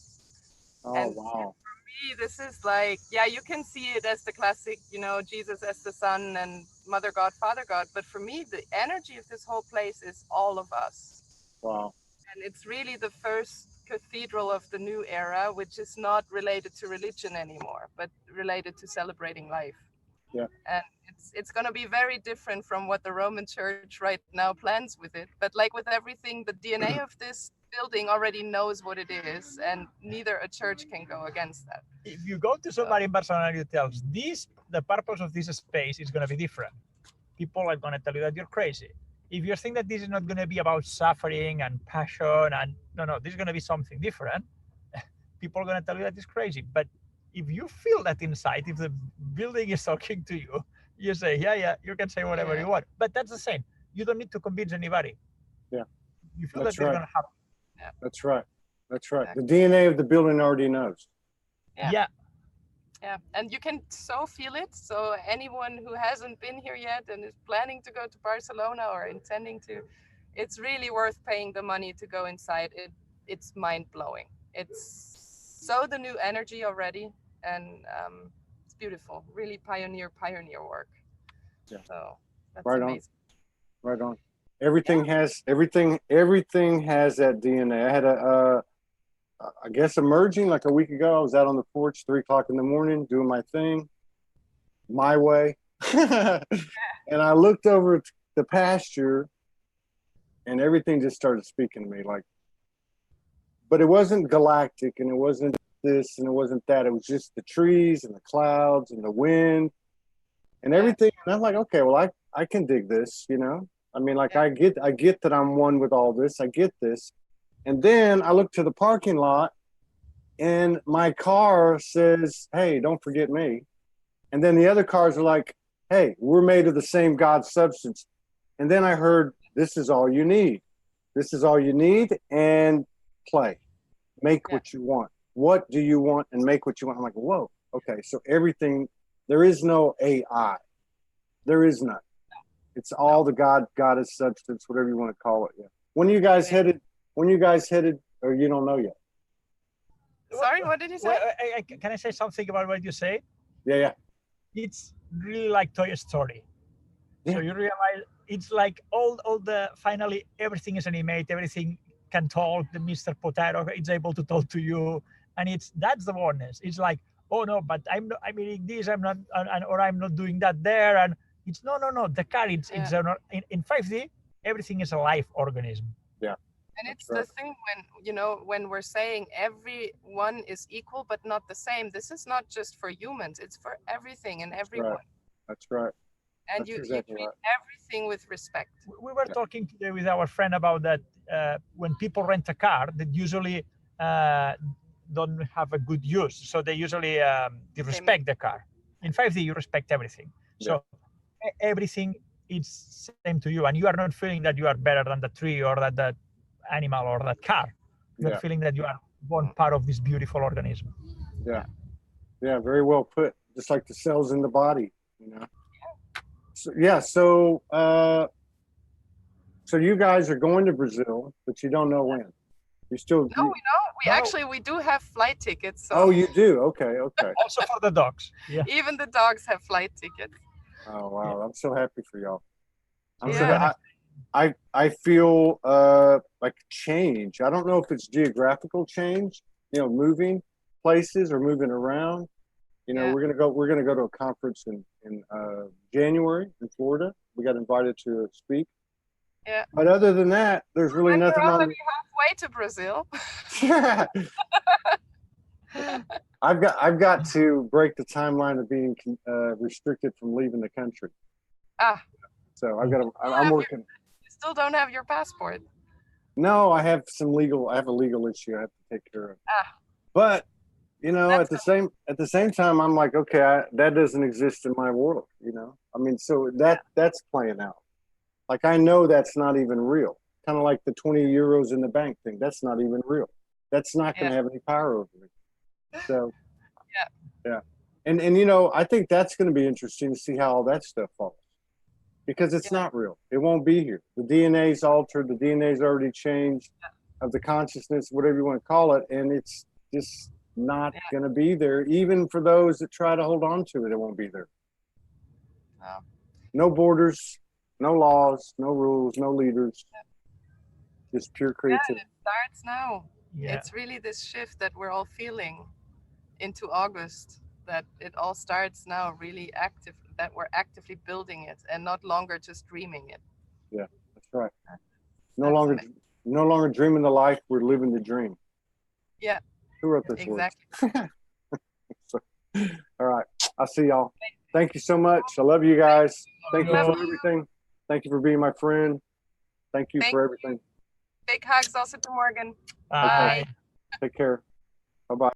Oh, wow. For me, this is like, yeah, you can see it as the classic, you know, Jesus as the Son and Mother God, Father God. But for me, the energy of this whole place is all of us. Wow. And it's really the first cathedral of the new era, which is not related to religion anymore, but related to celebrating life. Yeah. And it's going to be very different from what the Roman Church right now plans with it. But like with everything, the DNA of this building already knows what it is, and neither a church can go against that. If you go to somebody in Barcelona and you tell this, the purpose of this space is going to be different, people are going to tell you that you're crazy. If you think that this is not going to be about suffering and passion and no, this is going to be something different, people are going to tell you that it's crazy. But if you feel that inside, if the building is talking to you, you say, yeah, you can say whatever you want. But that's the same. You don't need to convince anybody. Yeah. You feel That's that it's right. going to happen. Yeah. That's right. That's right. Exactly. The DNA of the building already knows. Yeah. Yeah, and you can so feel it. So anyone who hasn't been here yet and is planning to go to Barcelona or intending to, it's really worth paying the money to go inside. It's mind blowing. It's so the new energy already, and it's beautiful. Really pioneer work. Yeah. So that's Right amazing. on. Right on. Everything has everything has that DNA. I had I guess emerging like a week ago. I was out on the porch, 3 o'clock in the morning, doing my thing, my way. And I looked over the pasture and everything just started speaking to me like, but it wasn't galactic and it wasn't this and it wasn't that. It was just the trees and the clouds and the wind and everything. And I'm like, okay, well, I can dig this, you know? I mean, like I get that I'm one with all this. I get this. And then I look to the parking lot and my car says, hey, don't forget me. And then the other cars are like, hey, we're made of the same God substance. And then I heard, this is all you need. This is all you need, and play. Make what you want. What do you want, and make what you want. I'm like, whoa, okay. So everything, there is no AI. There is none. It's all the goddess substance, whatever you want to call it. Yeah. When you guys headed, or you don't know yet? Sorry, what did you say? Well, can I say something about what you say? Yeah. It's really like Toy Story. Yeah. So you realize it's like all the finally everything is animated, everything can talk. The Mr. Potato is able to talk to you, and that's the oneness. It's like, oh no, but I'm eating this, I'm not, or I'm not doing that there, and it's no. The car, it's in 5D, everything is a life organism. Yeah. And it's the thing when we're saying everyone is equal but not the same. This is not just for humans; it's for everything and everyone. That's right. And you treat everything with respect. We were talking today with our friend about that. When people rent a car, that usually don't have a good use, so they usually they respect the car. In 5D, you respect everything. So everything is same to you, and you are not feeling that you are better than the tree or that animal or that car. You're feeling that you are one part of this beautiful organism. Yeah, very well put. Just like the cells in the body, you know. So you guys are going to Brazil, but you don't know when. You still No, we know. Actually we do have flight tickets. So. Oh, you do? Okay. Also for the dogs. Yeah. Even the dogs have flight tickets. Oh wow, I'm so happy for y'all. I'm Yeah. so I feel like change. I don't know if it's geographical change, you know, moving places or moving around. You know, we're gonna go to a conference in January in Florida. We got invited to speak. Yeah. But other than that, there's really nothing we're on. already halfway to Brazil. I've got to break the timeline of being restricted from leaving the country. So I've got to. I'm working. You still don't have your passport. No, I have a legal issue I have to take care of. But you know, at the same time, I'm like, okay, that doesn't exist in my world. You know, I mean, so that's playing out. Like I know that's not even real. Kind of like the 20 euros in the bank thing. That's not even real. That's not going to have any power over me. So, and you know, I think that's going to be interesting to see how all that stuff falls, because it's not real. It won't be here. The DNA's altered. The DNA's already changed of the consciousness, whatever you want to call it, and it's just not Yeah. going to be there. Even for those that try to hold on to it, it won't be there. No. No borders, no laws, no rules, no leaders. Just pure Yeah, and creativity. it starts now. Yeah. It's really this shift that we're all feeling into August, that it all starts now really active, that we're actively building it and not longer just dreaming it. Yeah, that's right. No That's longer, amazing. no longer dreaming the life. We're living the dream. Yeah, Who wrote this word? exactly. So, all right. I'll see y'all. Thank you so much. I love you guys. Thank you Love for you. everything. Thank you for being my friend. Thank you Thank for everything. Big hugs also to Morgan. Bye. Take care. Bye-bye.